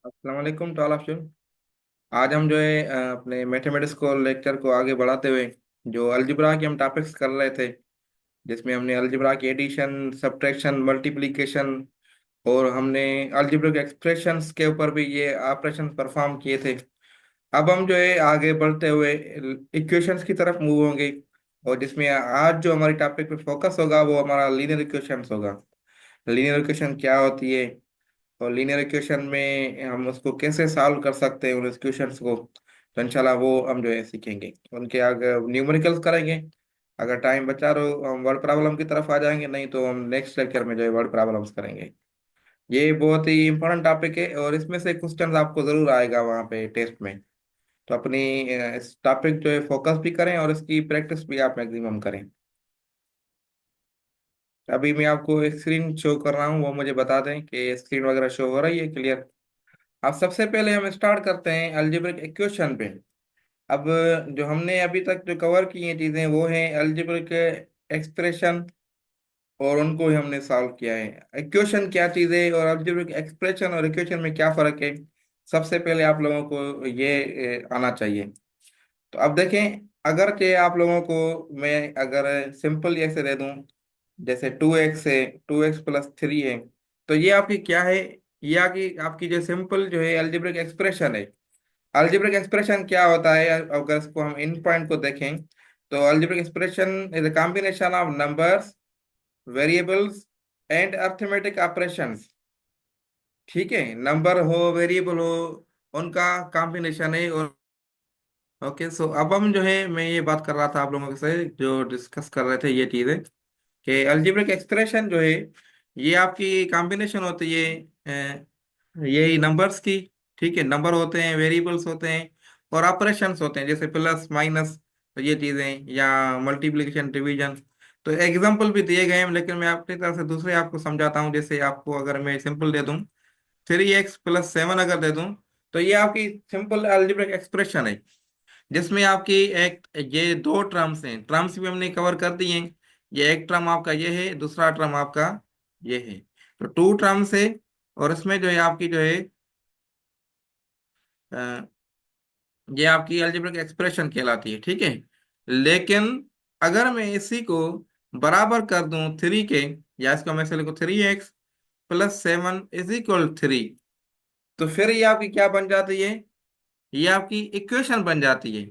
अस्सलाम वालेकुम to all of you. आज हम जो है अपने मैथमेटिक्स को लेक्चर को आगे बढ़ाते हुए जो अलजेब्रा के हम टॉपिक्स कर रहे थे, जिसमें हमने अलजेब्रा की एडिशन, सब्ट्रैक्शन, मल्टीप्लिकेशन और हमने अलजेब्रिक एक्सप्रेशंस के ऊपर भी ये ऑपरेशन परफॉर्म किए थे। अब हम जो है आगे बढ़ते हुए इक्वेशंस की तरफ मूव होंगे, और जिसमें आज जो हमारी टॉपिक पे फोकस होगा वो हमारा लीनियर इक्वेशंस होगा। लीनियर इक्वेशन क्या होती है और लीनियर इक्वेशन में हम उसको कैसे सॉल्व कर सकते हैं उन इक्वेशंस को, तो इंशाल्लाह वो हम जो है सीखेंगे। उनके आगे न्यूमेरिकल्स करेंगे। अगर टाइम बचा रहो हम वर्ड प्रॉब्लम की तरफ आ जाएंगे, नहीं तो हम नेक्स्ट लेक्चर में जो है वर्ड प्रॉब्लम्स करेंगे। ये बहुत ही इंपॉर्टेंट टॉपिक है और इसमें से क्वेश्चन आपको जरूर आएगा वहाँ पे टेस्ट में। तो अपनी इस टॉपिक जो है फोकस भी करें और इसकी प्रैक्टिस भी आप मैक्सिमम करें। अभी मैं आपको एक स्क्रीन शो कर रहा हूँ, वो मुझे बता दें कि स्क्रीन वगैरह शो हो रही है क्लियर। अब सबसे पहले हम स्टार्ट करते हैं अलजेब्रिक इक्वेशन पे। अब जो हमने अभी तक जो कवर की हैं चीजें वो हैं अलजेब्रिक एक्सप्रेशन, और उनको ही हमने सॉल्व किया है। इक्वेशन क्या चीज है और अलजेब्रिक एक्सप्रेशन और इक्वेशन में क्या फर्क है, सबसे पहले आप लोगों को ये आना चाहिए। तो अब देखें, अगर कि आप लोगों को मैं अगर सिंपल ऐसे दे दूं, जैसे 2x है, 2x+3 है, तो ये आपकी क्या है? ये आपकी आपकी जो सिंपल जो है अलजेब्रिक एक्सप्रेशन है। अलजेब्रिक एक्सप्रेशन क्या होता है अगर इसको हम इन पॉइंट को देखें, तो algebraic expression is a combination of numbers, variables and arithmetic operations. ठीक है, नंबर हो, वेरिएबल हो, उनका कॉम्बिनेशन है। और ओके, सो अब हम जो है मैं ये बात कर रहा था आप लोगों से जो डिस्कस कर रहे थे ये चीज़ है कि अलजेब्रिक एक्सप्रेशन जो है ये आपकी कॉम्बिनेशन होती है यही नंबर्स की। ठीक है, नंबर होते हैं, वेरिएबल्स होते हैं और ऑपरेशंस होते हैं, जैसे प्लस माइनस, तो ये चीजें, या मल्टीप्लिकेशन, डिवीजन। तो एग्जांपल भी दिए गए हैं, लेकिन मैं अपनी तरफ से दूसरे आपको समझाता हूँ। जैसे आपको अगर मैं सिंपल दे दूं 3x+7 अगर दे दूं, तो ये आपकी सिंपल अलजेब्रिक एक्सप्रेशन है, जिसमें आपकी एक ये दो टर्म्स हैं। टर्म्स भी हमने कवर कर दिए हैं। ये एक टर्म आपका ये है, दूसरा टर्म आपका ये है। तो टू टर्म्स है, और इसमें जो है आपकी जो है अ, ये आपकी अलजेब्रिक एक्सप्रेशन कहलाती है। ठीक है, लेकिन अगर मैं इसी को बराबर कर दूं 3 के, या इसको मैं ऐसे लिखूं 3x+7 = 3, तो फिर ये आपकी क्या बन जाती है? ये आपकी इक्वेशन बन जाती है।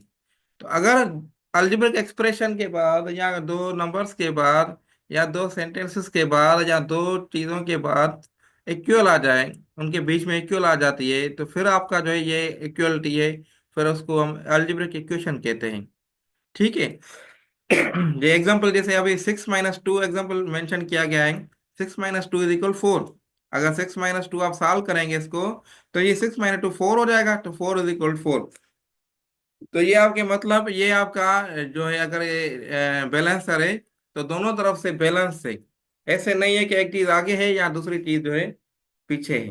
तो अगर अलजेब्रिक एक्सप्रेशन के बाद, या दो नंबर्स के बाद, या दो सेंटेंसेस के बाद, या दो चीजों के बाद इक्वल आ जाए, उनके बीच में इक्वल आ जाती है, तो फिर आपका जो है ये इक्वलिटी है, फिर उसको हम अलजेब्रिक इक्वेशन कहते हैं। ठीक है। ये एग्जांपल जैसे अभी 6 - 2 एग्जांपल मेंशन किया गया है। 6 - 2 = 4। अगर 6 - 2 आप सॉल्व करेंगे इसको, तो ये 6 - 2 4 हो जाएगा, तो 4 = 4। तो ये आपके मतलब ये आपका जो है, अगर ये बैलेंसर है, तो दोनों तरफ से बैलेंस है। ऐसे नहीं है कि एक चीज आगे है या दूसरी चीज जो है पीछे है।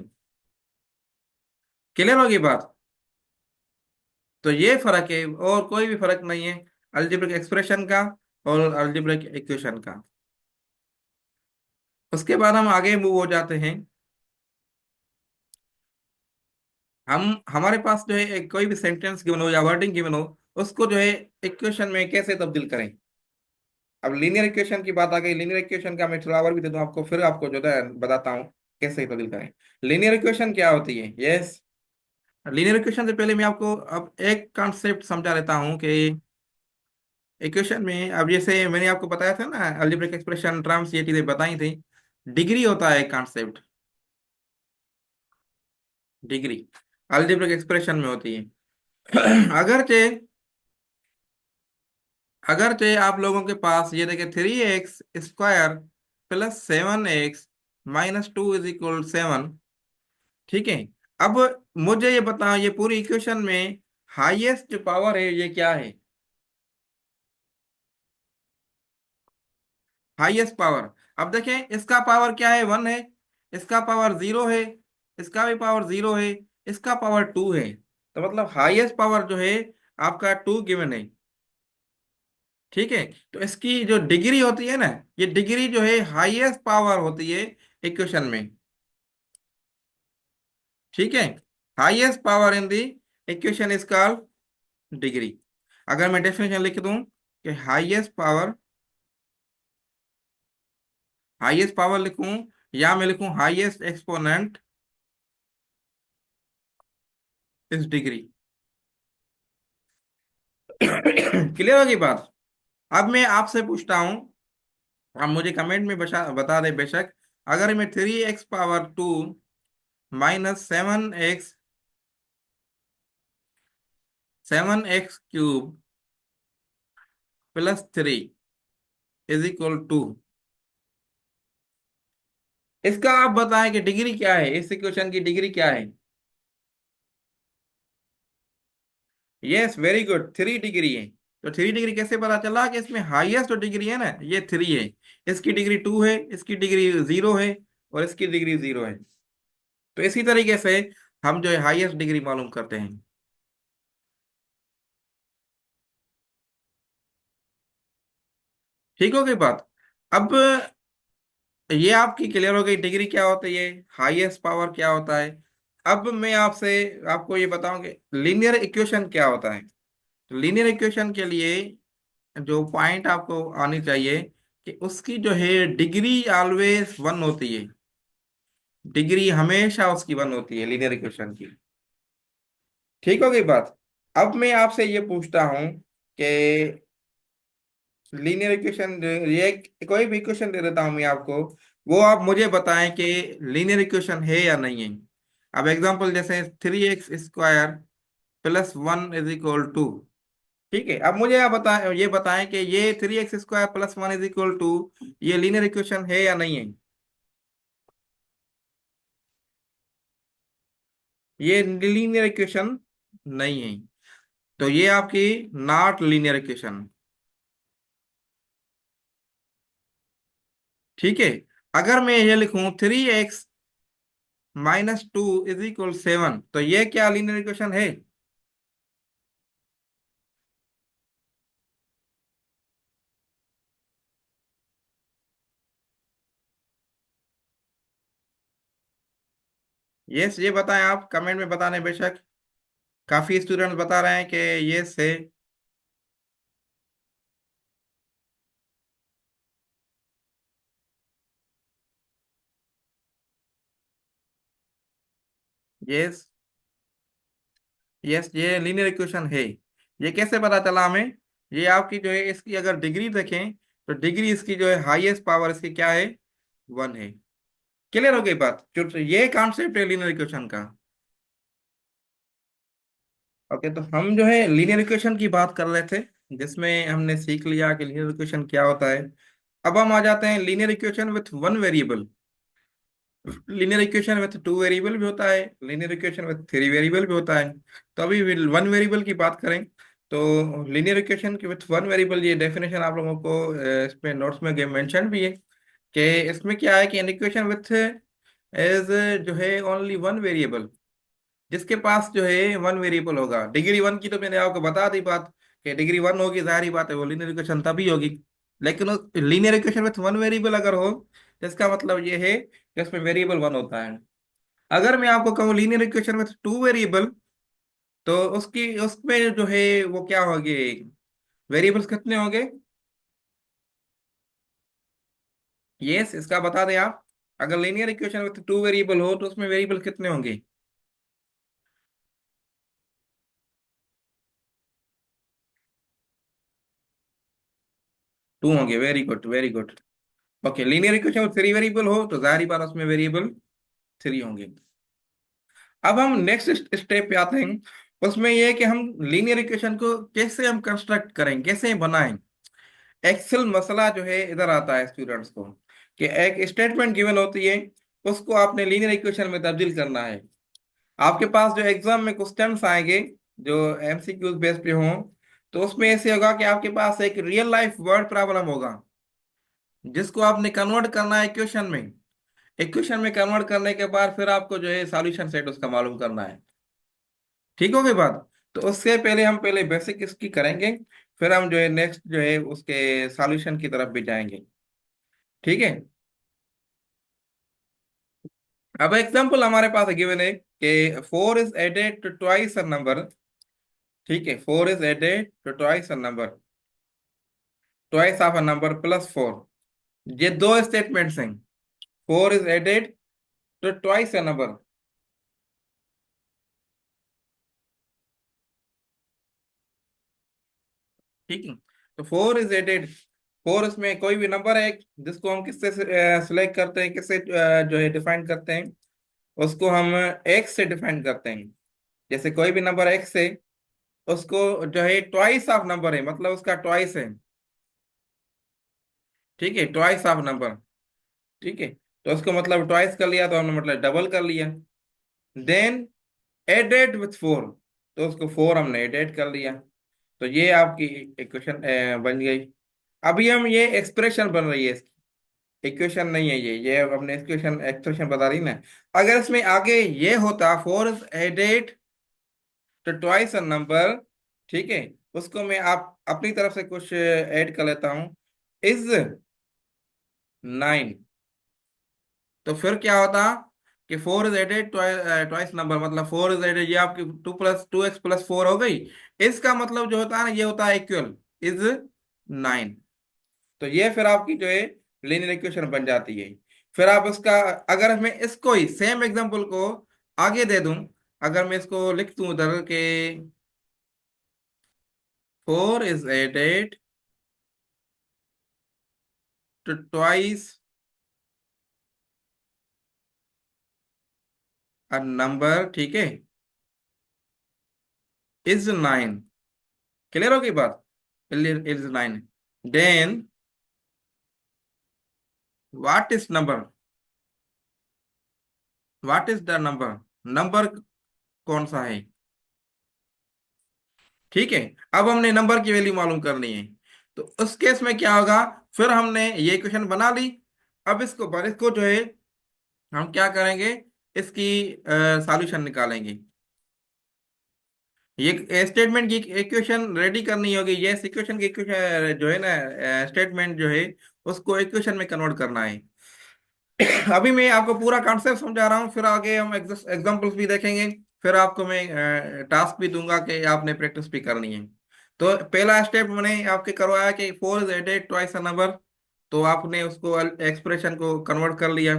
क्लियर होगी बात? तो ये फर्क है, और कोई भी फर्क नहीं है अलजेब्रिक एक्सप्रेशन का और अलजेब्रिक इक्वेशन का। उसके बाद हम आगे मूव हो जाते हैं। हम हमारे पास जो है कोई भी सेंटेंस गिवन हो या वर्डिंग गिवन हो, उसको जो है इक्वेशन में कैसे तब्दील करें। अब लीनियर इक्वेशन की बात आ गई। लीनियर इक्वेशन का मैं फ्लावर भी दे दूं आपको, फिर आपको जो है बताता हूँ कैसे तब्दील करें। लीनियर इक्वेशन क्या होती है? यस, लीनियर इक्वेशन से पहले मैं आपको अब एक कॉन्सेप्ट समझा लेता हूँ कि इक्वेशन में, अब जैसे मैंने आपको बताया था ना, अलजेब्रिक एक्सप्रेशन, टर्म्स, ये चीजें बताई थी। डिग्री होता है कॉन्सेप्ट, डिग्री अलजेब्रिक एक्सप्रेशन में होती है। अगरचे अगरचे आप लोगों के पास ये देखे 3x² + 7x - 2 = 7। ठीक है। अब मुझे ये बताओ, ये पूरी इक्वेशन में हाईएस्ट जो पावर है ये क्या है? Highest power. अब देखें, इसका पावर क्या है? 1 है। इसका पावर 0 है। इसका भी पावर 0 है। इसका पावर 2 है। तो मतलब हाईएस्ट पावर जो है आपका 2 गिवन है। ठीक है। तो इसकी जो डिग्री होती है ना, ये डिग्री जो है हाईएस्ट पावर होती है इक्वेशन में। ठीक है। Highest power in the equation is called degree. अगर मैं डेफिनेशन लिख दूं कि हाईएस्ट पावर लिखूं, या मैं लिखूं highest exponent is degree. Clear होगी बात। अब मैं आपसे पूछता हूं, आप मुझे कमेंट में बता दे बेशक। अगर मैं 3x power 2 -7x +3 is equal to, इसका आप बताएं कि डिग्री क्या है, इस इक्वेशन की डिग्री क्या है। यस, वेरी गुड, 3 डिग्री है। तो 3 डिग्री कैसे पता चला कि इसमें हाईएस्ट जो डिग्री है ना, ये 3 है। इसकी डिग्री 2 है, इसकी डिग्री 0 है, और इसकी डिग्री 0 है। तो इसी तरीके से हम जो है हाईएस्ट डिग्री मालूम करते हैं। ठीक हो गई बात। अब ये आपकी क्लियर हो गई, डिग्री क्या होती है, हाईएस्ट पावर क्या होता है। अब मैं आपसे आपको ये बताऊं कि लीनियर इक्वेशन क्या होता है। लीनियर इक्वेशन के लिए जो पॉइंट आपको आनी चाहिए कि उसकी जो है डिग्री ऑलवेज 1 होती है। डिग्री हमेशा उसकी 1 होती है लीनियर इक्वेशन की। ठीक हो गई बात। अब मैं आपसे ये पूछता हूं कि लीनियर इक्वेशन, ये कोई भी इक्वेशन दे देता हूं मैं आपको, वो आप मुझे बताएं कि लीनियर इक्वेशन है या नहीं है। अब एग्जांपल जैसे 3x² +1 = 2। ठीक है, अब मुझे आप बताएं, ये बताएं कि ये 3x² +1 = 2 ये लीनियर इक्वेशन है या नहीं है। ये लीनियर इक्वेशन नहीं है। तो ये आपकी नॉट लीनियर इक्वेशन। ठीक है। अगर मैं ये लिखूं 3x - 2 = 7, तो ये क्या लीनियर इक्वेशन है। यस, ये बताएं, आप कमेंट में बताने बेशक। काफी स्टूडेंट्स बता रहे हैं कि यस है। यस, यस, ये लीनियर इक्वेशन है। ये कैसे पता चला हमें। ये आपकी जो है इसकी अगर डिग्री देखें, तो डिग्री इसकी जो है हाईएस्ट पावर इसकी क्या है, 1 है। क्लियर हो गई बात। जो ये कॉन्सेप्ट है लीनियर इक्वेशन का। ओके, तो हम जो है लीनियर इक्वेशन की बात कर रहे थे, जिसमें हमने सीख लिया कि लीनियर इक्वेशन क्या होता है। अब हम आ जाते हैं linear equation with 1 variable. Linear equation with 2 variable भी होता है, लीनियर इक्वेशन विथ 3 वेरिएबल भी होता है। तो अभी 1 वेरिएबल की बात करें, तो लीनियर इक्वेशन की विथ 1 वेरिएबल, ये डेफिनेशन आप लोगों को इसमें नोट्स में मेंशन भी है कि इसमें क्या है कि एन इक्वेशन विथ एज जो है ओनली 1 वेरिएबल, जिसके पास जो है 1 वेरिएबल होगा। डिग्री 1 की तो मैंने आपको बता दी बात कि डिग्री 1 होगी, जाहिर बात है वो लीनियर इक्वेशन तभी होगी। लेकिन लीनियर इक्वेशन विथ 1 वेरिएबल अगर हो, तो इसका मतलब ये है कि इसमें वेरिएबल 1 होता है। अगर मैं आपको कहूँ लीनियर इक्वेशन विथ 2 वेरिएबल, तो उसकी उसमें जो है वो क्या होगी, वेरिएबल्स कितने होंगे। यस, इसका बता दें आप। अगर लीनियर इक्वेशन विथ 2 वेरिएबल हो, तो उसमें वेरिएबल कितने होंगे। 2 होंगे, very good, very good. Okay, linear equation में 3 वेरिएबल हो, तो जाहिर बात उसमें वेरिएबल 3 होंगे। अब हम नेक्स्ट स्टेप पे आते हैं। उसमें यह है कि हम लीनियर इक्वेशन को कैसे हम कंस्ट्रक्ट करें, कैसे बनाएं। एक्सेल मसला जो है इधर आता है स्टूडेंट्स को, कि एक स्टेटमेंट गिवन होती है, उसको आपने लीनियर इक्वेशन में तब्दील करना है। आपके पास जो एग्जाम में क्वेश्चंस आएंगे, जो एमसीक्यूज बेस पे हों, तो उसमें ऐसे होगा कि आपके पास एक रियल लाइफ वर्ड प्रॉब्लम होगा, जिसको आपने कन्वर्ट करना है इक्वेशन में। इक्वेशन में कन्वर्ट करने के बाद फिर आपको जो है सॉल्यूशन सेट उसका मालूम करना है। ठीक हो गई बात। तो उससे पहले हम पहले बेसिक इसकी करेंगे, फिर हम जो है नेक्स्ट जो है उसके सॉल्यूशन की तरफ भी जाएंगे। ठीक है। अब एग्जांपल हमारे पास गिवन है कि 4 is added to twice a number. ठीक है, 4 is added to twice a number, twice of a number plus 4। ये दो स्टेटमेंट्स हैं। 4 is added to twice a number. ठीक है, तो 4 इज एडेड, 4 इसमें कोई भी नंबर है जिसको हम किससे सिलेक्ट करते हैं, किससे जो है डिफाइन करते हैं, उसको हम एक्स से डिफाइन करते हैं। जैसे कोई भी नंबर एक्स है, उसको जो है ट्वाइस ऑफ नंबर है, मतलब उसका ट्वाइस है। ठीक है, ट्वाइस ऑफ नंबर। ठीक है, तो उसको मतलब ट्वाइस कर लिया तो हमने मतलब डबल कर लिया। देन एडेड विथ 4, तो उसको 4 हमने एडेड कर लिया। तो ये आपकी इक्वेशन बन गई। अभी हम ये एक्सप्रेशन बन रही है इसकी, इक्वेशन नहीं है ये हमने इक्वेशन एक्सप्रेशन बता रही ना। अगर इसमें आगे ये होता 4 इज एडेड तो ट्वाइस अ नंबर, ठीक है, उसको मैं आप अपनी तरफ से कुछ ऐड कर लेता हूँ, इज 9। तो फिर क्या होता कि 4 इज एडेड ट्वाइस नंबर, मतलब 4 इज एडेड, ये आपकी 2x+4 हो गई। इसका मतलब जो होता है ना, ये होता है इक्वल इज 9। तो ये फिर आपकी जो है लीनियर इक्वेशन बन जाती है। फिर आप उसका, अगर मैं इसको ही सेम एग्जांपल को आगे दे दूं, अगर मैं इसको लिख दूं उधर के 4 is added to twice a number, ठीक है, इज 9। क्लियर होगी बात? Is 9। Then what is number, what is the number, number कौन सा है? ठीक है, अब हमने नंबर की वैल्यू मालूम करनी है। तो उस केस में क्या होगा, फिर हमने ये इक्वेशन बना ली। अब इसको जो है हम क्या करेंगे, इसकी सॉल्यूशन निकालेंगे। ये स्टेटमेंट की इक्वेशन रेडी करनी होगी, ये इक्वेशन की इक्वेशन जो है ना, स्टेटमेंट जो है उसको इक्वेशन में कन्वर्ट करना है। अभी मैं आपको पूरा कॉन्सेप्ट समझा रहा हूँ, फिर आगे हम एग्जांपल्स भी देखेंगे। फिर आपको मैं टास्क भी दूंगा कि आपने प्रैक्टिस भी करनी है। तो पहला स्टेप मैंने आपके करवाया कि 4 is added twice a number, तो आपने उसको एक्सप्रेशन को कन्वर्ट कर लिया।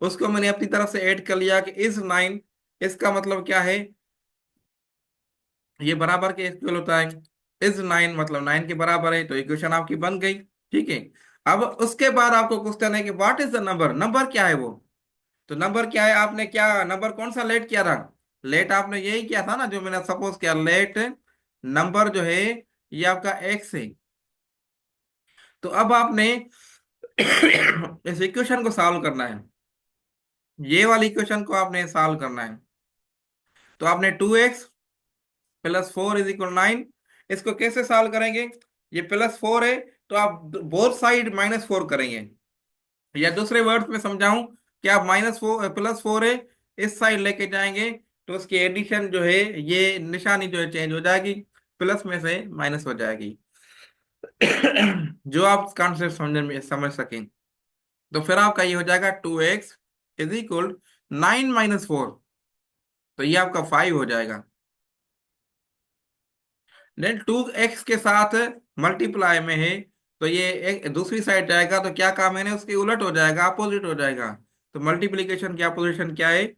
उसको मैंने अपनी तरफ से ऐड कर लिया कि इज 9। इसका मतलब क्या है, ये बराबर के इक्वल होता है। इज 9 मतलब 9 के बराबर है, तो इक्वेशन आपकी बन गई। ठीक है, अब उसके बाद आपको क्वेश्चन है कि what is the number, number क्या है वो। तो नंबर क्या है, आपने क्या नंबर कौन सा लेट किया था? लेट आपने यही किया था ना, जो मैंने सपोज किया, लेट नंबर जो है ये आपका एक्स है। तो अब आपने इस इक्वेशन को सॉल्व करना है, ये वाली इक्वेशन को आपने सॉल्व करना है। तो आपने 2x+4 = 9, इसको कैसे सॉल्व करेंगे? ये +4 है, तो आप बोथ साइड -4 करेंगे, या दूसरे वर्ड्स में समझाऊं कि आप +4 है, इस साइड लेके जाएंगे, तो उसकी एडिशन जो है, ये निशानी जो है चेंज हो जाएगी, प्लस में से माइनस हो जाएगी। जो आप कॉन्सेप्ट समझ सकें। तो फिर आपका ये हो जाएगा 2x = 9 - 4, तो ये आपका 5 हो जाएगा। देन 2x के साथ मल्टीप्लाई में है, तो ये एक दूसरी साइड जाएगा, तो क्या काम है ना, उसके उलट हो जाएगा, अपोजिट हो जाएगा। तो मल्टीप्लीकेशन की अपोजिशन क्या है,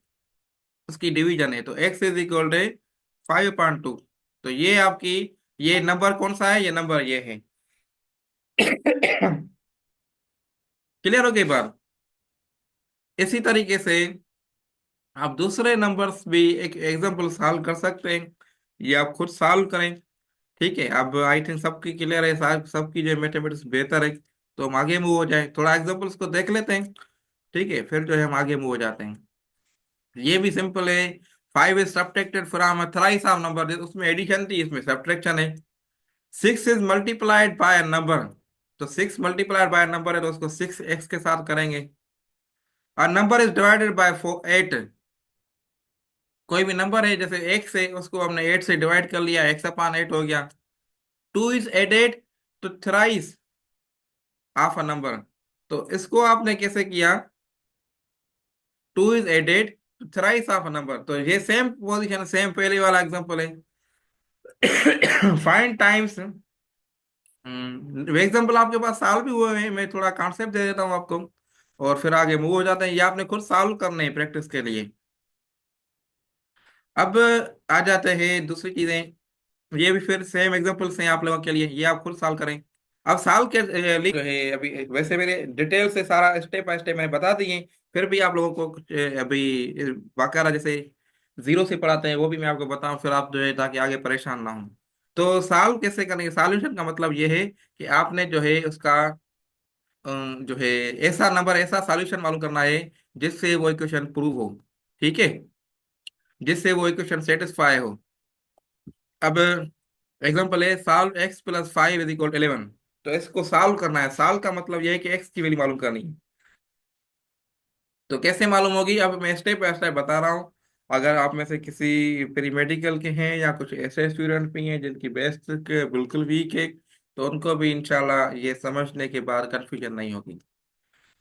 उसकी डिवीजन है। तो x = 5/2। तो ये आपकी, ये नंबर कौन सा है, ये नंबर ये है। क्लियर हो गई बात? इसी तरीके से आप दूसरे नंबर्स भी एक एग्जांपल सॉल्व कर सकते हैं, ये आप खुद सॉल्व करें। ठीक है, अब आई थिंक सबकी क्लियर है, सबकी जो मैथमेटिक्स बेहतर है। तो हम आगे मूव हो जाए, थोड़ा एग्जांपल्स को देख लेते हैं। ठीक है, फिर जो है हम आगे मूव हो जाते हैं। ये भी सिंपल है। 5 is subtracted from thrice of number, उसमें एडिशन थी, इसमें सब्ट्रैक्शन है। 6 is multiplied by a number, तो 6 मल्टीप्लाइड बाय नंबर है, तो उसको 6x के साथ करेंगे। और नंबर इज डिवाइडेड बाय 8, कोई भी नंबर है जैसे x है, उसको हमने 8 से डिवाइड कर लिया, x/8 हो गया। 2 is added to thrice of a number, तो इसको आपने कैसे किया, 2 is added thrice of number, तो ये सेम पोजीशन, सेम पहले वाला एग्जांपल है। फाइव टाइम्स, एग्जाम्पल आपके पास सॉल्व भी हुए हैं, मैं थोड़ा कॉन्सेप्ट दे देता हूँ आपको और फिर आगे मूव हो जाते हैं। ये आपने खुद सॉल्व करने हैं प्रैक्टिस के लिए। अब आ जाते हैं दूसरी चीजें। ये भी फिर सेम एग्जांपल्स हैं आप लोगों के लिए, ये आप खुद सॉल्व करें। अब सॉल्व के लिए जो है अभी, वैसे मेरे डिटेल से सारा स्टेप बाय स्टेप मैंने बता दिए, फिर भी आप लोगों को कुछ अभी बाकायदा जैसे जीरो से पढ़ाते हैं वो भी मैं आपको बताऊं, फिर आप जो है ताकि आगे परेशान ना हो। तो सॉल्व कैसे करेंगे, सॉल्यूशन का मतलब ये है कि आपने जो है उसका जो है ऐसा नंबर, ऐसा सॉल्यूशन मालूम करना है जिससे वो इक्वेशन प्रूव हो। ठीक है, जिससे वो इक्वेशन सेटिस्फाई हो। अब एग्जांपल है, सॉल्व x + 5 = 11। तो इसको सॉल्व करना है, सॉल्व का मतलब यह है कि x की वैल्यू मालूम करनी है। तो कैसे मालूम होगी, अब मैं स्टेप बाय स्टेप बता रहा हूँ। अगर आप में से किसी प्री मेडिकल के हैं या कुछ ऐसे स्टूडेंट भी हैं जिनकी बेसिक बिल्कुल वीक है, तो उनको भी इंशाल्लाह ये समझने के बाद कंफ्यूजन नहीं होगी।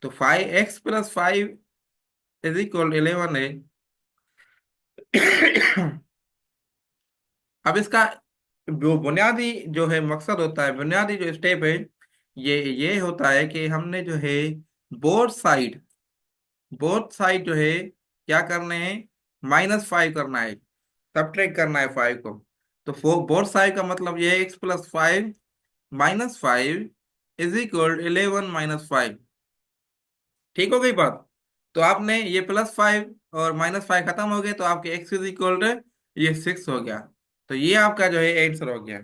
तो 5x + 5 = 11 है। अब इसका जो बुनियादी जो है मकसद होता है, बुनियादी जो स्टेप है, ये होता है कि हमने जो है बोथ साइड, बोथ साइड जो है क्या करने हैं, -5 करना है, सब्ट्रैक्ट करना है 5 को। तो बोथ साइड का मतलब ये है x + 5 - 5 = 11 - 5। ठीक हो गई बात। तो आपने ये +5 और -5 खत्म हो गए, तो आपके x ये 6 हो गया। तो ये आपका जो है आंसर हो गया।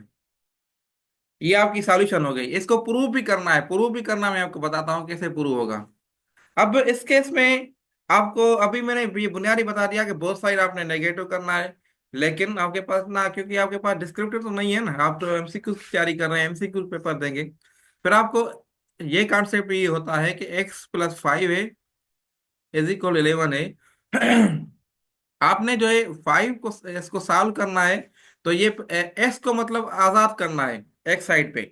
ये आपकी सॉल्यूशन हो गई। इसको प्रूव भी करना है, प्रूव भी करना मैं आपको बताता हूँ कैसे प्रूव होगा। अब इस केस में आपको अभी मैंने ये बुनियादी बता दिया कि बोथ साइड आपने नेगेटिव करना है। लेकिन आपके पास ना, क्योंकि आपके पास डिस्क्रिप्टिव तो नहीं है ना, आप तो एमसीक्यू की तैयारी कर रहे हैं, एमसीक्यू पेपर देंगे, फिर आपको ये कॉन्सेप्ट ये होता है कि x + 5 है = 11 है। आपने जो है 5 को, इसको सॉल्व करना है। तो ये x को मतलब आजाद करना है x साइड पे।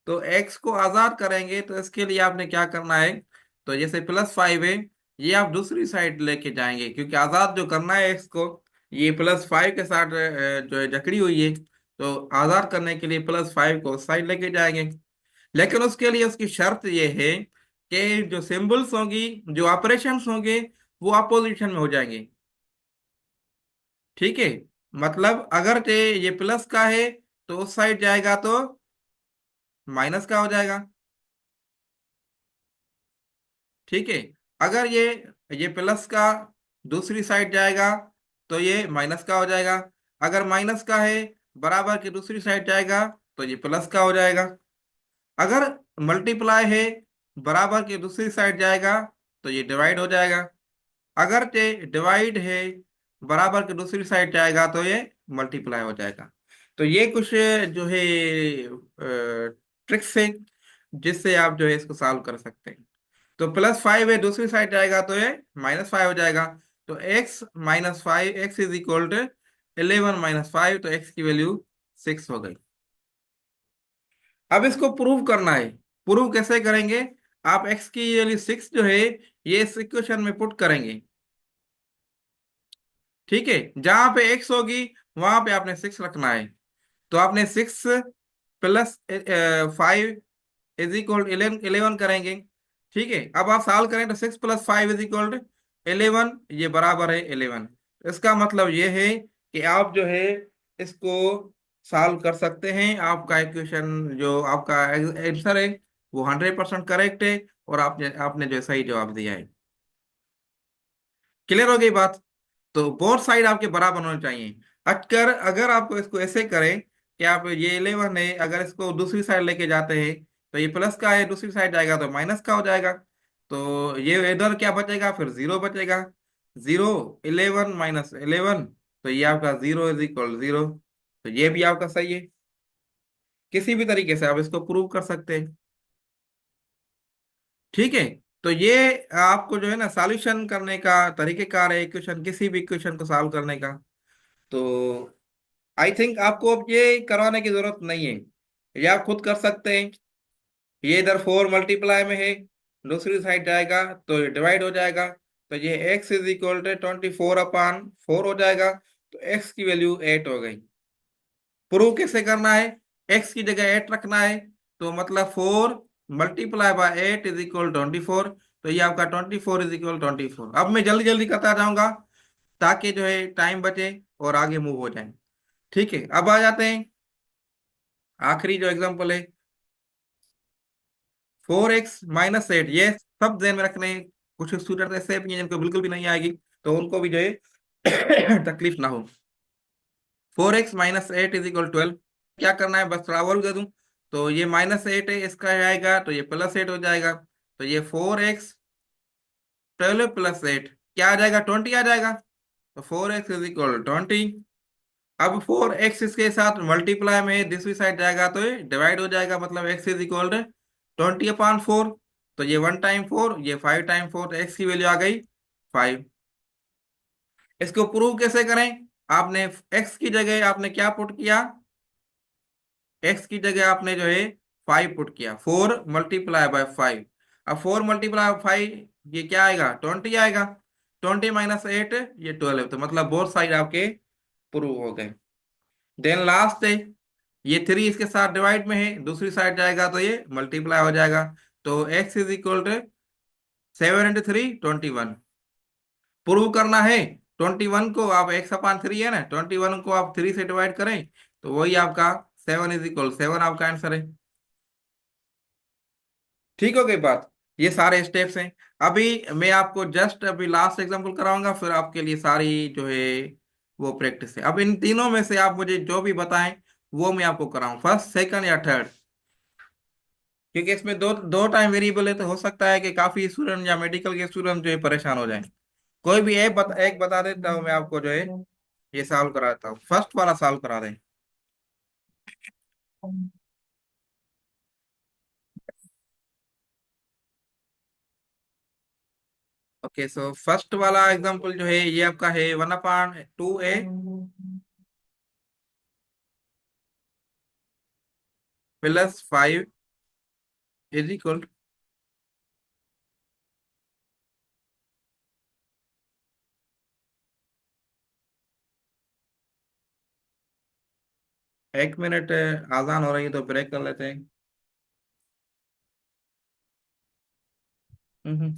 तो x को आजाद करेंगे तो इसके लिए आपने क्या करना है, तो जैसे +5 है, ये आप दूसरी साइड लेके जाएंगे, क्योंकि आजाद जो करना है x को, ये +5 के साथ जो है जकड़ी हुई है। तो आजाद करने के लिए +5 को साइड लेके जाएंगे। लेकिन उसके लिए उसकी शर्त ये है कि जो सिंबल्स होंगी, जो ऑपरेशंस होंगे, वो अपोजिशन में हो जाएंगे। ठीक है, मतलब अगर ये प्लस का है तो उस साइड जाएगा तो माइनस का हो जाएगा। ठीक है, अगर ये प्लस का दूसरी साइड जाएगा तो ये माइनस का हो जाएगा। अगर माइनस का है, बराबर की दूसरी साइड जाएगा, तो ये प्लस का हो जाएगा। अगर मल्टीप्लाई है, बराबर की दूसरी साइड जाएगा, तो ये डिवाइड हो जाएगा। अगर ये डिवाइड है, बराबर की दूसरी साइड जाएगा, तो ये मल्टीप्लाई हो जाएगा। तो ये कुछ जो है ट्रिक्स है जिससे आप जो है इसको सॉल्व कर सकते हैं। तो +5 है, दूसरी साइड जाएगा तो ये -5 हो जाएगा। तो x - 5 तो x की वैल्यू 6 हो गई। अब इसको प्रूव करना है। प्रूव कैसे करेंगे, आप x की वैल्यू 6 जो है ये इस इक्वेशन में पुट करेंगे। ठीक है, जहां पे x होगी वहां पे आपने 6 रखना है। तो आपने 6 + 5 = 11 करेंगे। ठीक है, अब आप सॉल्व करें तो 6 + 5 = 11, ये बराबर है 11। इसका मतलब ये है कि आप जो है इसको सॉल्व कर सकते हैं। आपका इक्वेशन जो आपका आंसर है वो 100% करेक्ट है, और आपने आपने जो सही जवाब दिया है। क्लियर हो गई बात। तो बोथ साइड आपके बराबर होने चाहिए। अगर अगर आपको इसको ऐसे करें कि आप ये 11 है, अगर इसको दूसरी साइड लेके जाते हैं, तो ये प्लस का है, दूसरी साइड जाएगा तो माइनस का हो जाएगा। तो ये इधर क्या बचेगा, फिर 0 बचेगा। 0, 11 - 11, तो ये आपका 0 = 0। तो ये भी आपका सही है। किसी भी तरीके से आप इसको प्रूव कर सकते हैं। ठीक है, तो ये आपको जो है ना सॉल्यूशन करने का तरीकेकार है, इक्वेशन, किसी भी इक्वेशन को सॉल्व करने का। तो आई थिंक आपको अब ये करवाने की जरूरत नहीं है, ये आप खुद कर सकते हैं। ये इधर 4 मल्टीप्लाई में है, दूसरी साइड जाएगा तो ये डिवाइड हो जाएगा। तो ये एक्स इज इक्वल टू 24/4 हो जाएगा। तो एक्स की वैल्यू 8 हो गई। प्रूव कैसे करना है? एक्स की जगह 8 रखना है। तो मतलब 4 × 8 इज इक्वल 24। तो ये आपका 24 = 24। अब मैं जल्दी जल्दी करता जाऊंगा ताकि जो है टाइम बचे और आगे मूव हो जाए। ठीक है, अब आ जाते हैं आखिरी जो एग्जांपल है। 4x - 8, ये सब ध्यान में रखने हैं। कुछ स्टूडेंट ऐसे भी हैं जिनको बिल्कुल भी नहीं आएगी, तो उनको भी जो है तकलीफ ना हो। 4x - 8 is equal 12। क्या करना है, बस थोड़ा और दे दूं। तो ये -8 है, इसका आएगा तो ये +8 हो जाएगा। तो ये 4x 12 + 8 क्या आ जाएगा, 20 आ जाएगा। तो 4x इज इक्वल 20। अब 4x इसके साथ मल्टीप्लाई में दूसरी साइड जाएगा तो ये डिवाइड हो जाएगा, मतलब x इज इक्वल 20/4। तो ये 1 टाइम 4, ये 5 टाइम 4, तो x की वैल्यू आ गई 5। इसको प्रूव कैसे करें? आपने x की जगह आपने क्या पुट किया, x की जगह आपने जो है 5 पुट किया। 4 × 5। अब 4 × 5 ये क्या आएगा, 20 आएगा। 20 - 8 ये 12, तो मतलब बोथ साइड आपके प्रूव हो गए। देन लास्ट है, ये 3 इसके साथ डिवाइड में है, दूसरी साइड जाएगा तो ये मल्टीप्लाई हो जाएगा। तो x is equal to 7 × 3 = 21। Prove करना है 21 को आप x/3 है ना, 21 को आप 3 से डिवाइड करें तो वही आपका 7 आपका आंसर है। ठीक हो गई बात। ये सारे स्टेप्स हैं। अभी मैं आपको जस्ट अभी लास्ट एग्जांपल कराऊंगा, फिर आपके लिए सारी जो है वो प्रैक्टिस है। अब इन तीनों में से आप मुझे जो भी बताएं वो मैं आपको कराऊं, फर्स्ट, सेकंड या थर्ड। क्योंकि इसमें दो दो टाइम वेरिएबल है, तो हो सकता है कि काफी स्टूडेंट या मेडिकल के स्टूडेंट जो है परेशान हो जाएं। कोई भी एक बता देता हूँ मैं आपको जो है ये सॉल्व कराता हूँ। फर्स्ट वाला सॉल्व करा दें। ओके, सो फर्स्ट वाला एग्जांपल जो है ये आपका है 1/2a +5 इज इक्वल। 1 मिनट, आसान हो रही है तो ब्रेक कर लेते हैं। हम्म।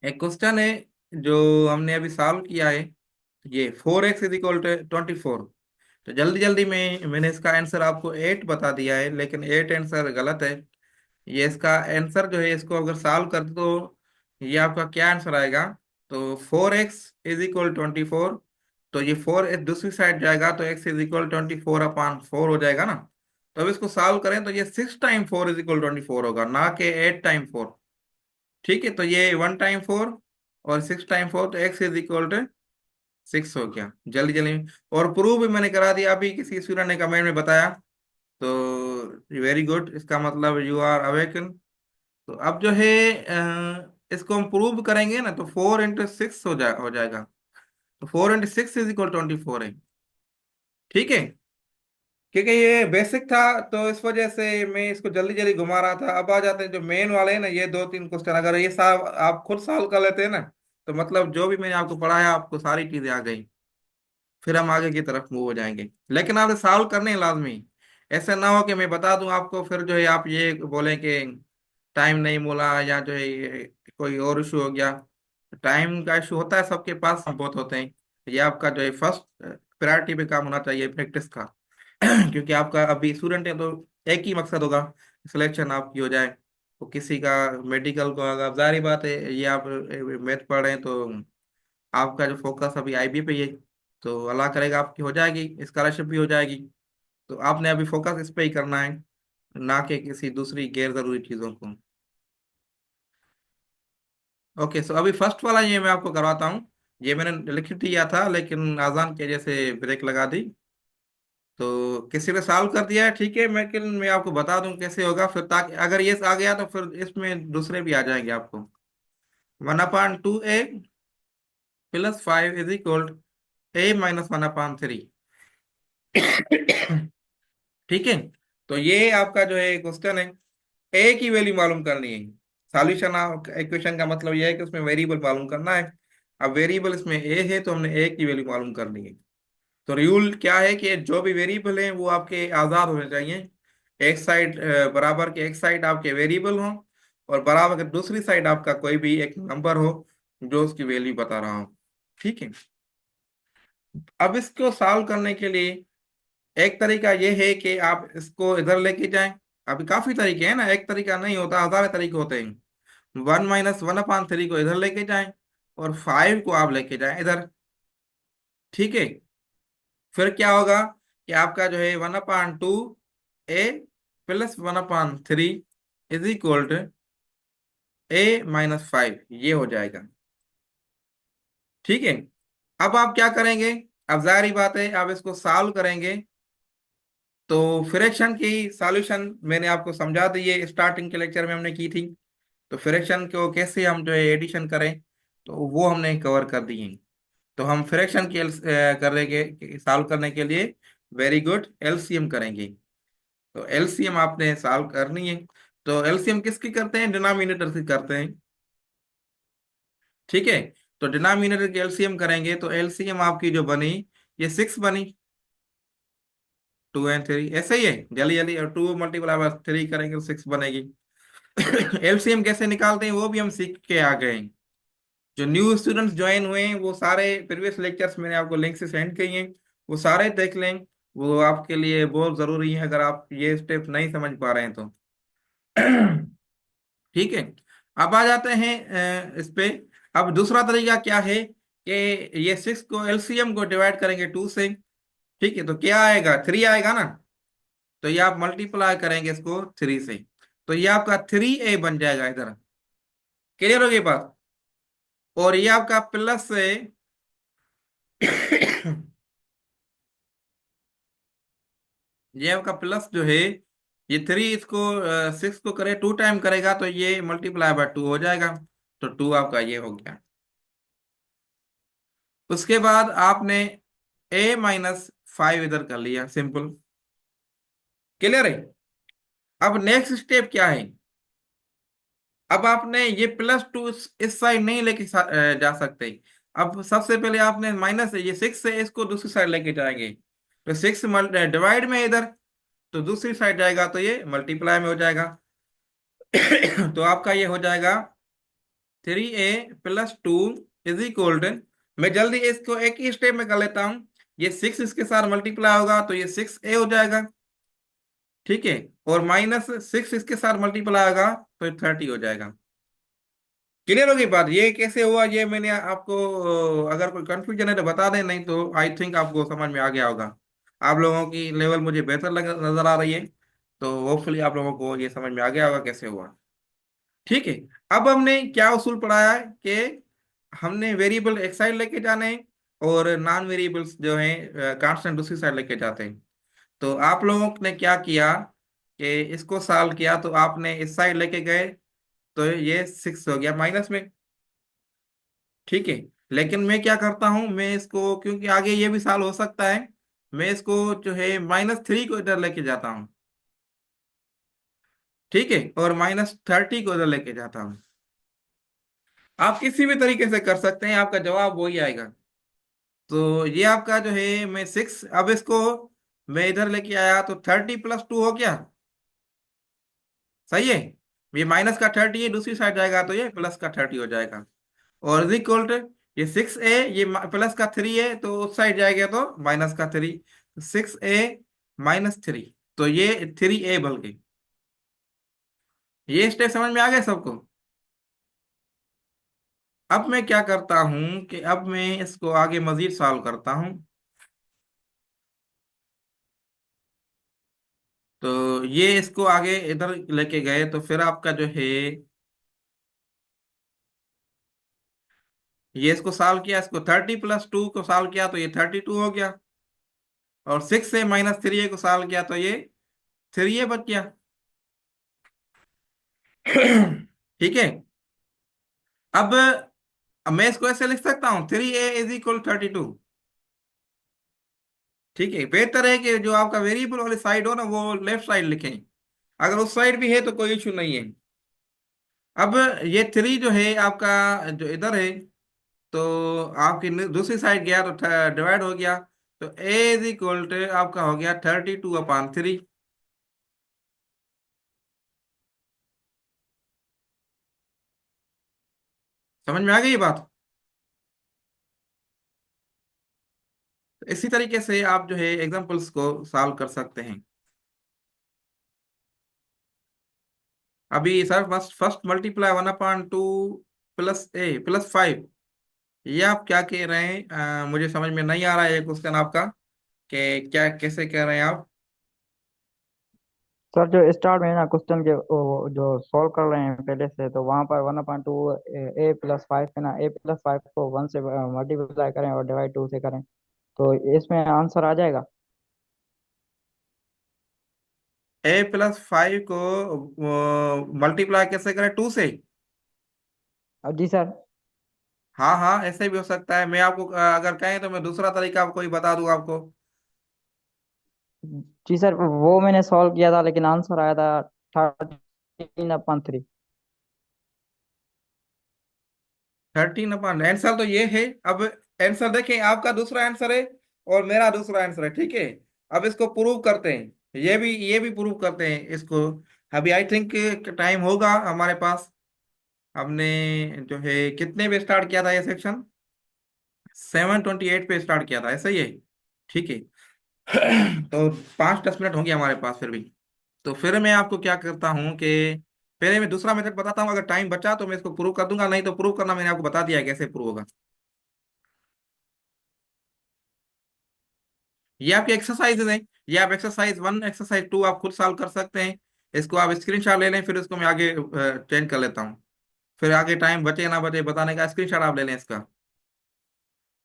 एक क्वेश्चन है जो हमने अभी सॉल्व किया है। ये 4x = 24। तो जल्दी जल्दी में मैंने इसका आंसर आपको 8 बता दिया है, लेकिन 8 आंसर गलत है। ये इसका आंसर जो है, इसको अगर सॉल्व कर दो तो ये आपका क्या आंसर आएगा। तो 4x = 24। तो ये 4 दूसरी साइड जाएगा तो x = 24/4 हो जाएगा ना। तो अब इसको सॉल्व करें तो ये 6 टाइम 4 = 24 होगा, ना कि 8 टाइम 4। ठीक है, तो ये 1 टाइम 4 और 6 टाइम 4, तो x = 6 हो गया जल्दी जल्दी में। और प्रूव भी मैंने करा दिया, अभी किसी स्टूडेंट ने कमेंट में बताया। तो वेरी गुड, इसका मतलब यू आर अवेकन। तो अब जो है इसको हम प्रूव करेंगे ना, तो 4 × 6 हो जाएगा। तो 4 × 6 = 24 है। ठीक है, क्योंकि ये बेसिक था तो इस वजह से मैं इसको जल्दी जल्दी घुमा रहा था। अब आ जाते हैं जो मेन वाले हैं ना, ये 2-3 क्वेश्चन अगर ये साहब आप खुद सॉल्व कर लेते हैं ना, तो मतलब जो भी मैंने आपको पढ़ाया आपको सारी चीजें आ गई। फिर हम आगे की तरफ मूव हो जाएंगे, लेकिन आपने सॉल्व करने हैं लाजमी। ऐसा ना हो कि मैं बता दूं आपको, फिर जो है आप ये बोलें कि टाइम नहीं मिला या जो है कोई और इशू हो गया। टाइम का इशू होता है, सबके पास बहुत होते हैं। ये आपका जो है फर्स्ट प्रायोरिटी पे काम होना चाहिए, प्रैक्टिस का। क्योंकि आपका अभी स्टूडेंट है तो एक ही मकसद होगा, सिलेक्शन आपकी हो जाए। तो किसी का मेडिकल को, अगर जारी बात है ये आप मैथ पढ़ रहे हैं तो आपका जो फोकस अभी आईबी पे ही है। तो अल्लाह करेगा आपकी हो जाएगी, स्कॉलरशिप भी हो जाएगी। तो आपने अभी फोकस इस पे ही करना है, ना कि किसी दूसरी गैर जरूरी चीजों को। ओके, सो अभी फर्स्ट वाला ये मैं आपको करवाता हूँ। ये मैंने लिख दिया था लेकिन आजान के वजह से ब्रेक लगा दी। तो किसी ने सॉल्व कर दिया है, ठीक है। मैं आपको बता दूं कैसे होगा फिर, ताकि अगर ये आ गया तो फिर इसमें दूसरे भी आ जाएंगे आपको। 1/2a + 5 = A-1/3। ठीक है। तो ये आपका जो है क्वेश्चन है, ए की वैल्यू मालूम करनी है। सॉल्यूशन इक्वेशन का मतलब यह है कि उसमें वेरिएबल मालूम करना है। अब वेरिएबल इसमें ए है तो हमने ए की वैल्यू मालूम करनी है। तो रूल क्या है कि जो भी वेरिएबल है वो आपके आजाद होने चाहिए। एक साइड बराबर के एक साइड आपके वेरिएबल हो, और बराबर के दूसरी साइड आपका कोई भी एक नंबर हो जो उसकी वैल्यू बता रहा हो। ठीक है। अब इसको सॉल्व करने के लिए एक तरीका ये है कि आप इसको इधर लेके जाएं। अभी काफी तरीके हैं ना, एक तरीका नहीं होता, हजार तरीके होते हैं। 1 - 1/3 को इधर लेके जाएं, और 5 को आप लेके जाएं इधर। ठीक है। फिर क्या होगा कि आपका जो है 1/2 A + 1/3 is equal to A-5, ये हो जाएगा। ठीक है। अब आप क्या करेंगे? अब जाहिर बात है आप इसको सॉल्व करेंगे। तो फ्रैक्शन की सॉल्यूशन मैंने आपको समझा दी है, स्टार्टिंग के लेक्चर में हमने की थी। तो फ्रैक्शन को कैसे हम जो है एडिशन करें, तो वो हमने कवर कर दिए। तो हम फ्रैक्शन की करेंगे सॉल्व करने के लिए, वेरी गुड, एलसीएम करेंगे। तो एलसीएम आपने सॉल्व करनी है। तो एलसीएम किसकी करते हैं? डिनोमिनेटर से करते हैं। ठीक है। तो डिनोमिनेटर की एलसीएम करेंगे तो एलसीएम आपकी जो बनी, ये 6 बनी। 2 और 3 ऐसे ही है, जल्दी जल्दी, और 2 × 3 करेंगे तो 6 बनेगी। एलसीएम कैसे निकालते हैं वो भी हम सीख के आ गए हैं। जो न्यू स्टूडेंट्स ज्वाइन हुए हैं वो सारे प्रीवियस लेक्चर्स मैंने आपको लिंक से सेंड किए हैं, वो सारे देख लें। वो आपके लिए बहुत जरूरी है अगर आप ये स्टेप नहीं समझ पा रहे हैं तो। ठीक है। अब आ जाते हैं इस पे। अब दूसरा तरीका क्या है कि ये 6 को एलसीएम को डिवाइड करेंगे 2 से। ठीक है। तो क्या आएगा? 3 आएगा ना। तो ये आप मल्टीप्लाई करेंगे इसको 3 से, तो ये आपका 3A बन जाएगा इधर। क्लियर हो गई बात? और ये आपका प्लस से ये आपका प्लस जो है, ये 3 इसको 6 को करे 2 टाइम करेगा तो ये × 2 हो जाएगा। तो 2 आपका ये हो गया। उसके बाद आपने A-5 इधर कर लिया, सिंपल। क्लियर है? अब नेक्स्ट स्टेप क्या है? अब आपने ये +2 इस साइड नहीं लेके जा सकते। अब सबसे पहले आपने माइनस ये 6 से इसको दूसरी साइड लेके जाएंगे। तो 6 डिवाइड में इधर, तो दूसरी साइड जाएगा तो ये मल्टीप्लाई में हो जाएगा। तो आपका ये हो जाएगा 3A + 2 इज इक्वल टू, मैं जल्दी इसको एक ही स्टेप में कर लेता हूँ। ये 6 इसके साथ मल्टीप्लाई होगा तो ये 6A हो जाएगा। ठीक है। और -6 इसके साथ मल्टीप्लाई होगा तो ये 30 हो जाएगा। क्लियर होगी बात? ये कैसे हुआ ये मैंने आपको, अगर कोई कंफ्यूजन है तो बता दें, नहीं तो आई थिंक आपको समझ में आ गया होगा। आप लोगों की लेवल मुझे बेहतर नजर आ रही है। तो होपफुली आप लोगों को ये समझ में आ गया होगा कैसे हुआ। ठीक है। अब हमने क्या उसूल पढ़ाया है कि हमने वेरिएबल एक साइड लेके जाने हैं, और नॉन वेरिएबल्स जो हैं कांस्टेंट दूसरी साइड लेके जाते हैं। तो आप लोगों ने क्या किया कि इसको सॉल्व किया, तो आपने इस साइड लेके गए तो ये 6 हो गया माइनस में। ठीक है। लेकिन मैं क्या करता हूं, मैं इसको, क्योंकि आगे ये भी सॉल्व हो सकता है, मैं इसको जो है -3 को इधर लेके जाता हूँ। ठीक है। और -30 को इधर लेके जाता हूँ। आप किसी भी तरीके से कर सकते हैं, आपका जवाब वही आएगा। तो ये आपका जो है, मैं 6, अब इसको मैं इधर लेके आया तो 30 + 2 हो गया। सही है। ये माइनस का 30 है, दूसरी साइड जाएगा तो ये प्लस का 30 हो जाएगा। और इज इक्वल टू, ये 6A, ये प्लस का 3 है तो उस साइड जाएगा तो -3। 6A - 3, तो ये 3A बन गई। ये स्टेप समझ में आ गया सबको? अब मैं क्या करता हूं कि अब मैं इसको आगे मजीद सॉल्व करता हूं। तो ये इसको आगे इधर लेके गए तो फिर आपका जो है, ये इसको सॉल्व किया, इसको 30 + 2 को सॉल्व किया तो ये 32 हो गया। और 6A - 3A को सॉल्व किया तो ये 3A बच गया। ठीक है। अब मैं इसको ऐसे लिख सकता हूँ, 3A = 32। ठीक है, बेहतर है कि जो आपका वेरिएबल वाली साइड हो ना वो लेफ्ट साइड लिखें। अगर उस साइड भी है तो कोई इशू नहीं है। अब ये थ्री जो है आपका, जो इधर है, तो आपकी दूसरी साइड गया तो डिवाइड हो गया। तो ए इज इक्वल टू आपका हो गया 32/3। समझ में आ गई ये बात? तो इसी तरीके से आप जो है एग्जांपल्स को सॉल्व कर सकते हैं। अभी sir first first multiply 1/2 +a+5, ये आप क्या कह रहे हैं? मुझे समझ में नहीं आ रहा है ये क्वेश्चन आपका, कि क्या कैसे कह रहे हैं आप? सर जो स्टार्ट में है ना क्वेश्चन के जो सॉल्व कर रहे हैं पहले से, तो वहाँ पर 1/2 a+5 है ना, a+5 को 1 से मल्टीप्लाई करें और डिवाइड 2 से करें, तो इसमें आंसर आ जाएगा। a+5 को मल्टीप्लाई कैसे करें? 2 से? जी सर। हाँ हाँ, ऐसे भी हो सकता है। मैं आपको अगर कहें तो मैं दूसरा तरीका आपको ही बता दूं आपको। जी सर, वो मैंने सॉल्व किया था लेकिन आंसर आया था 13/3। 13/, आंसर तो ये है। अब आंसर देखें, आपका दूसरा आंसर है और मेरा दूसरा आंसर है, ठीक है। अब इसको प्रूव करते हैं, ये भी प्रूव करते हैं इसको। अभी आई थिंक टाइम होगा हमारे पास। हमने जो है कितने पे स्टार्ट किया था ये सेक्शन? 7:28 पे स्टार्ट किया था, ऐसा ही है। ठीक है। तो 5-10 मिनट होंगे हमारे पास फिर भी। तो फिर मैं आपको क्या करता हूँ कि पहले मैं दूसरा मेथड बताता हूँ, अगर टाइम बचा तो मैं इसको प्रूव कर दूंगा, नहीं तो प्रूव करना मैंने आपको बता दिया है कैसे प्रूव होगा। ये आपके एक्सरसाइजेज हैं। ये आप एक्सरसाइज 1 एक्सरसाइज 2 आप खुद सॉल्व कर सकते हैं। इसको आप स्क्रीनशॉट ले लें, फिर इसको मैं आगे चेंज कर लेता हूँ। फिर आगे टाइम बचे ना बचे बताने का, स्क्रीनशॉट आप ले लें इसका।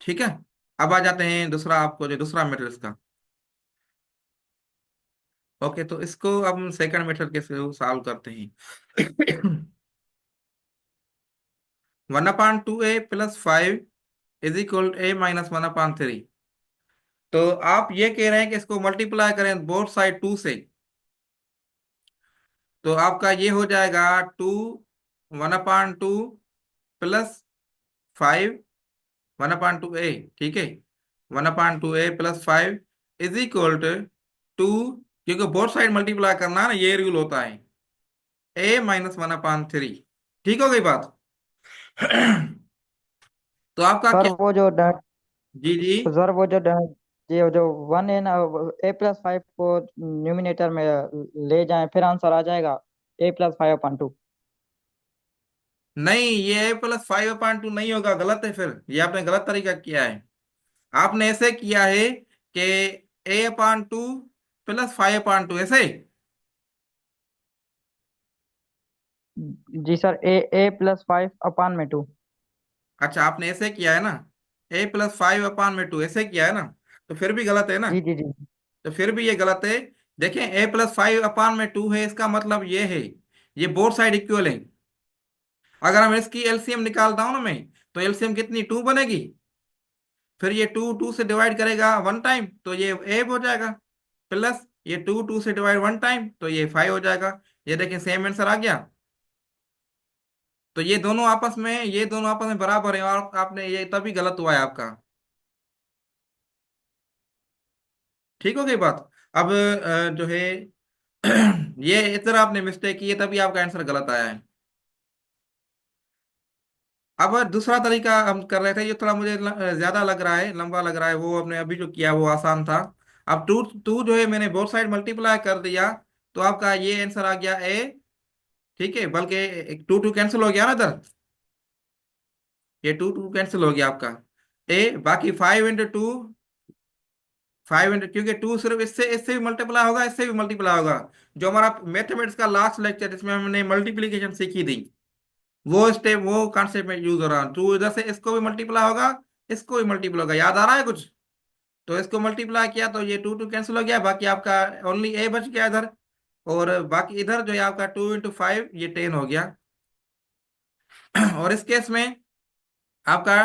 ठीक है। अब आ जाते हैं दूसरा, आपको जो दूसरा मेथड इसका। ओके, तो इसको अब हम सेकंड मेथड के थ्रू सॉल्व करते हैं। 1/2a+5 is equal a-1/3। तो आप ये कह रहे हैं कि इसको मल्टीप्लाई करें बोथ साइड 2 से, तो आपका ये हो जाएगा 1/2 +5 1/2a। ठीक है, 1/2a+5 इज इक्वल टू 2, क्योंकि बोथ साइड मल्टीप्लाई करना है ना, ये रूल होता है, a-1/3। ठीक हो गई बात? तो आपका सर क्या? वो जो जी जी। सर वो जो ये जो 1 है ना, a+5 को न्यूमिनेटर में ले जाएं, फिर आंसर आ जाएगा a+5/2। नहीं, ये a+5/2 नहीं होगा, गलत है। फिर ये आपने गलत तरीका किया है। आपने ऐसे किया है कि a/2 +5/2 ऐसे। जी सर, a+5/2। अच्छा, आपने ऐसे किया है ना, a+5/2 ऐसे किया है ना, तो फिर भी गलत है ना। जी जी जी। तो फिर भी ये गलत है। देखें, a+5/2 है, इसका मतलब ये है ये बोथ साइड इक्वल है। अगर हम इसकी एलसीएम निकालता हूं ना मैं, तो एलसीएम कितनी, 2 बनेगी। फिर ये 2 2 से डिवाइड करेगा 1 टाइम, तो ये ए हो जाएगा। प्लस ये 2 2 से डिवाइड 1 टाइम, तो ये 5 हो जाएगा। ये देखें, सेम आंसर आ गया। तो ये दोनों आपस में बराबर है, और आपने ये तभी गलत हुआ है आपका। ठीक हो गई बात? अब जो है ये इधर आपने मिस्टेक की है, तभी आपका आंसर गलत आया है। अब दूसरा तरीका हम कर रहे थे, ये थोड़ा मुझे ज्यादा लग रहा है, लंबा लग रहा है। वो हमने अभी जो किया वो आसान था। अब टू टू जो है मैंने बोथ साइड मल्टीप्लाई कर दिया, तो आपका ये आंसर आ गया ए। ठीक है, बल्कि 2 2 कैंसिल हो गया ना इधर, ये 2 2 कैंसिल हो गया आपका। ए बाकी 5 × 2, 5 क्योंकि 2 सिर्फ इससे इससे भी मल्टीप्लाई होगा, इससे भी मल्टीप्लाई होगा। जो हमारा मैथमेटिक्स का लास्ट लेक्चर जिसमें हमने मल्टीप्लीकेशन सीखी थी, वो स्टेप वो कॉन्सेप्ट में यूज हो रहा है। 2 इधर से इसको भी मल्टीप्लाई होगा, इसको भी मल्टीप्लाई होगा, याद आ रहा है कुछ? तो इसको मल्टीप्लाई किया तो ये 2 2 कैंसिल हो गया, बाकी आपका ओनली ए बच गया इधर। और बाकी इधर जो है आपका 2 × 5 ये 10 हो गया। और इस केस में आपका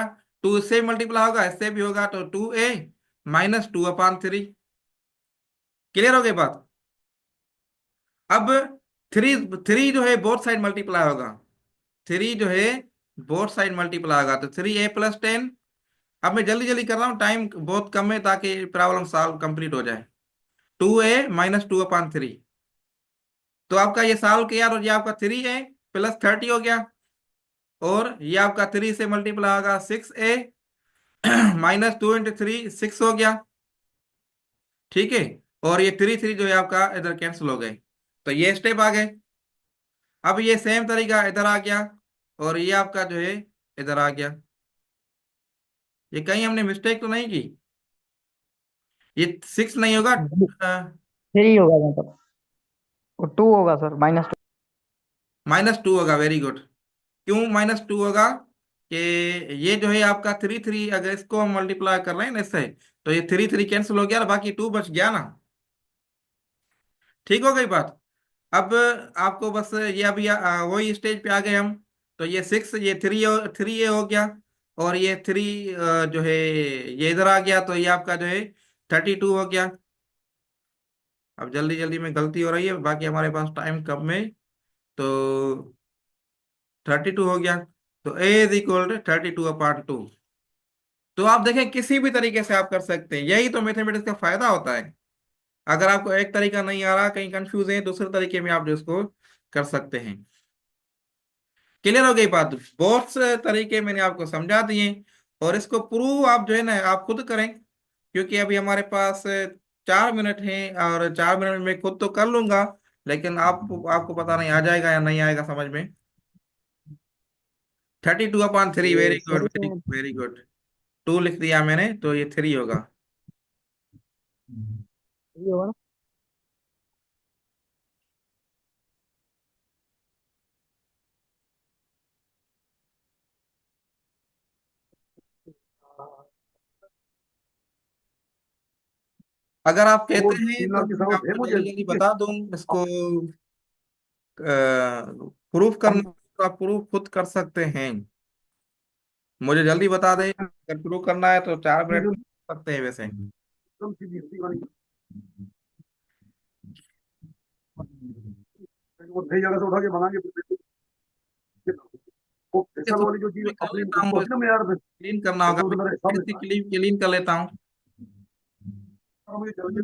2 इससे भी मल्टीप्लाई होगा, इससे भी होगा, तो 2a -2/3। क्लियर हो गई बात। अब थ्री, थ्री जो है बोथ साइड मल्टीप्लाई होगा, थ्री जो है बोथ साइड मल्टीप्लाई होगा, तो 3a + 10। अब मैं जल्दी जल्दी कर रहा हूँ, टाइम बहुत कम है ताकि प्रॉब्लम सॉल्व कंप्लीट हो जाए। 2a - 2/3। तो आपका ये सॉल्व किया और ये आपका 3a + 30 हो गया, और ये आपका 3 से मल्टीप्लाई होगा 6a -2 × 3 6 हो गया। ठीक है, और ये 3 3 जो है आपका इधर कैंसिल हो गए, तो ये स्टेप आ गए। अब ये सेम तरीका इधर आ गया, और ये आपका जो है इधर आ गया। ये कहीं हमने मिस्टेक तो नहीं की? ये 6 नहीं होगा? 3 होगा मतलब, और 2 होगा सर, -2। -2 होगा, वेरी गुड। क्यों -2 होगा? कि ये जो है आपका 3 3, अगर इसको हम मल्टीप्लाई कर रहे हैं ना इससे, तो ये 3 3 कैंसिल हो गया और बाकी 2 बच गया ना। ठीक हो गई बात। अब आपको बस ये अभी वही स्टेज पे आ गए हम। तो ये 6, ये 3 ए हो गया, और ये 3 जो है ये इधर आ गया, तो ये आपका जो है 32 हो गया। अब जल्दी जल्दी में गलती हो रही है, बाकी हमारे पास टाइम कम है, तो 32 हो गया। तो A = 32/2। तो आप देखें किसी भी तरीके से आप कर सकते हैं, यही तो मैथमेटिक्स का फायदा होता है। अगर आपको एक तरीका नहीं आ रहा, कहीं कंफ्यूज है, दूसरे तरीके में आप जो इसको कर सकते हैं। क्लियर हो गई बात? बहुत से तरीके मैंने आपको समझा दिए, और इसको प्रूव आप जो है ना आप खुद करें, क्योंकि अभी हमारे पास 4 मिनट हैं, और 4 मिनट में मैं खुद तो कर लूंगा, लेकिन आपको पता नहीं आ जाएगा या नहीं आएगा समझ में। 32/3, वेरी ये गुड, सर वेरी तो वेरी गुड। 2 लिख दिया मैंने, तो ये 3 होगा। ये होगा ना। अगर आप वो कहते हैं 3 लाख तो की मैं जरूरत है आपको मुझे, जल्दी जल्दी ठीक है। बता दूं इसको। प्रूफ करना हम तो आप प्रूफ खुद कर सकते हैं, मुझे जल्दी बता दें। अगर प्रूफ करना है तो 4 मिनट एकदम कर सकते हैं वैसे। सीधी सीधी वाली, वो सही जगह से उठा के बनाएंगे फिर। वो प्रेशर वाली जो चीज मैं कर अपनी लेता उसको हूँ, होती ना, मैं यार क्लीन करना होगा, एकदम से मैं मेरे सामने इसकी क्लीन क्लीन कर लेता हूँ। मुझे जल्दी।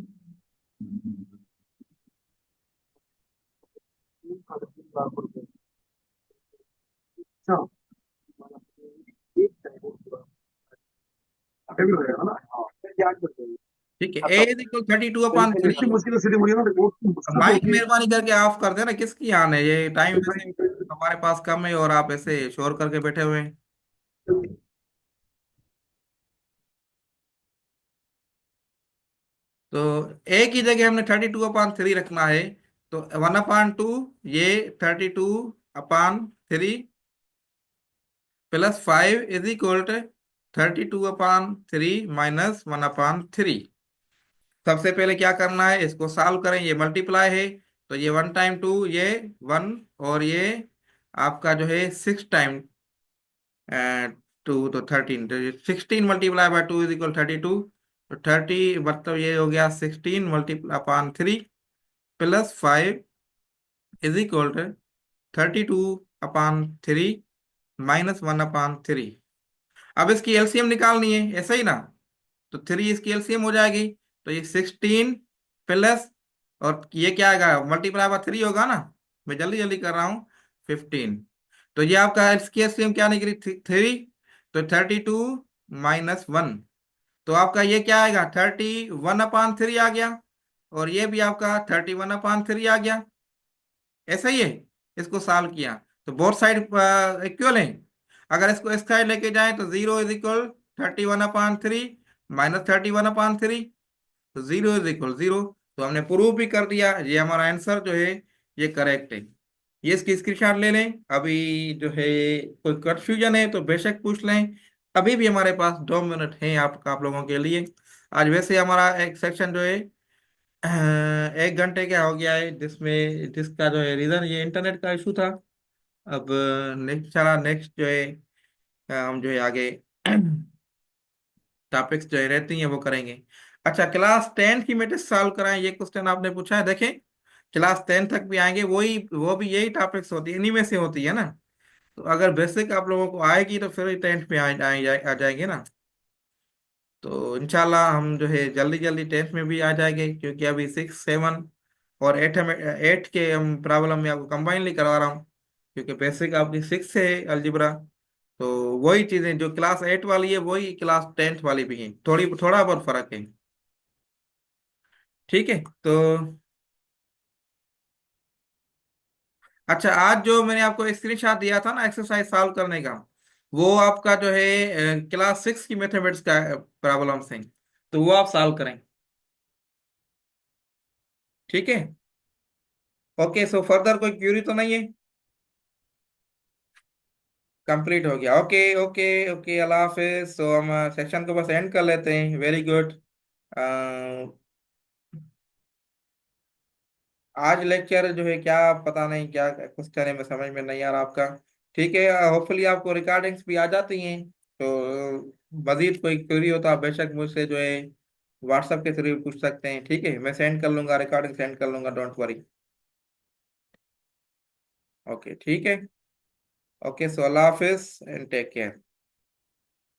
अच्छा, अभी हो जाएगा ना, हाँ क्या करते हैं। ठीक है, ए खत्म, इज इक्वल 32/3। इतनी मुश्किल से सीधी मुझे ना, वो अब मुश्किल से माइक होती मेहरबानी करके ऑफ कर देना, किसकी आन है ये टाइम वैसे है। हमारे पास कम है, और आप ऐसे शोर करके बैठे हुए हैं। तो ए की जगह हमने 32/3 रखना है, तो 1/2, ये 32/3 +5 = 32/3 -1/3। सबसे पहले क्या करना है, इसको सॉल्व करें, ये मल्टीप्लाई है, तो ये 1 × 2, ये 1, और ये आपका जो है 6 × 2, तो 13, तो 16 × 2 = 32, तो 30 मतलब ये हो गया 16 × 3 +5 = 32/3 -1/3। अब इसकी एलसीएम निकालनी है, ऐसा ही ना? तो 3 इसकी एलसीएम हो जाएगी, तो ये 16 प्लस, और ये क्या आएगा, ×3 होगा ना। मैं जल्दी जल्दी कर रहा हूँ। 15। तो ये आपका इसकी एलसीएम क्या निकली, 3, तो 32 - 1, तो आपका ये क्या आएगा, 31/3 आ गया, और ये भी आपका 31/3 आ गया। ऐसा ही है, इसको सॉल्व किया, तो बोथ साइड इक्वल है। अगर इसको इस साइड लेके जाएं तो 0 = 31/3 -31/3, तो 0 = 0। तो हमने प्रूव भी कर दिया, ये हमारा आंसर जो है ये करेक्ट है। ये इसकी स्क्रीनशॉट ले लें। अभी जो है कोई कंफ्यूजन है तो बेशक पूछ लें, अभी भी हमारे पास 2 मिनट हैं आप लोगों के लिए। आज वैसे हमारा एक सेक्शन जो है 1 घंटे का हो गया है, जिसका जो है रीजन ये इंटरनेट का इशू था। अब नेक्स्ट जो है हम जो है आगे टॉपिक्स जो है रहती हैं वो करेंगे। अच्छा, क्लास 10 की मैट्रिक्स सॉल्व कराएं, ये क्वेश्चन आपने पूछा है। देखें, क्लास 10 तक भी आएंगे, वही वो भी यही टॉपिक्स होती है, इन्हीं में से होती है ना। तो अगर बेसिक आप लोगों को आएगी तो फिर 10th में आ जाएंगे ना। तो इंशाल्लाह हम जो है जल्दी जल्दी 10th में भी आ जाएंगे, क्योंकि अभी 6 7 और 8 में 8 के हम प्रॉब्लम में आपको कंबाइनली करवा रहा हूँ, क्योंकि बेसिक आपकी 6 है अलजेब्रा। तो वही चीजें जो क्लास 8 वाली है वही क्लास 10th वाली भी है, थोड़ा बहुत फर्क है। ठीक है। तो अच्छा, आज जो मैंने आपको एक स्क्रीनशॉट दिया था ना एक्सरसाइज सॉल्व करने का, वो आपका जो है क्लास 6 की मैथमेटिक्स का प्रॉब्लम्स है, तो वो आप सॉल्व करें। ठीक है। ओके, सो फर्दर कोई क्यूरी तो नहीं है? कंप्लीट हो गया। ओके ओके ओके, अल्लाह हाफिज। सो हम सेक्शन को बस एंड कर लेते हैं। Very good. आज लेक्चर जो है क्या पता नहीं क्या क्वेश्चन है, मैं समझ में नहीं आ रहा आपका। ठीक है, होपफुली आपको रिकॉर्डिंग्स भी आ जाती हैं। तो मजीद कोई क्वेरी हो तो आप बेशक मुझसे जो है व्हाट्सएप के थ्रू पूछ सकते हैं। ठीक है, मैं सेंड कर लूंगा, रिकॉर्डिंग सेंड कर लूंगा, डोंट वरी। ओके ठीक है। ओके, सो अल्लाह हाफिज एंड टेक केयर।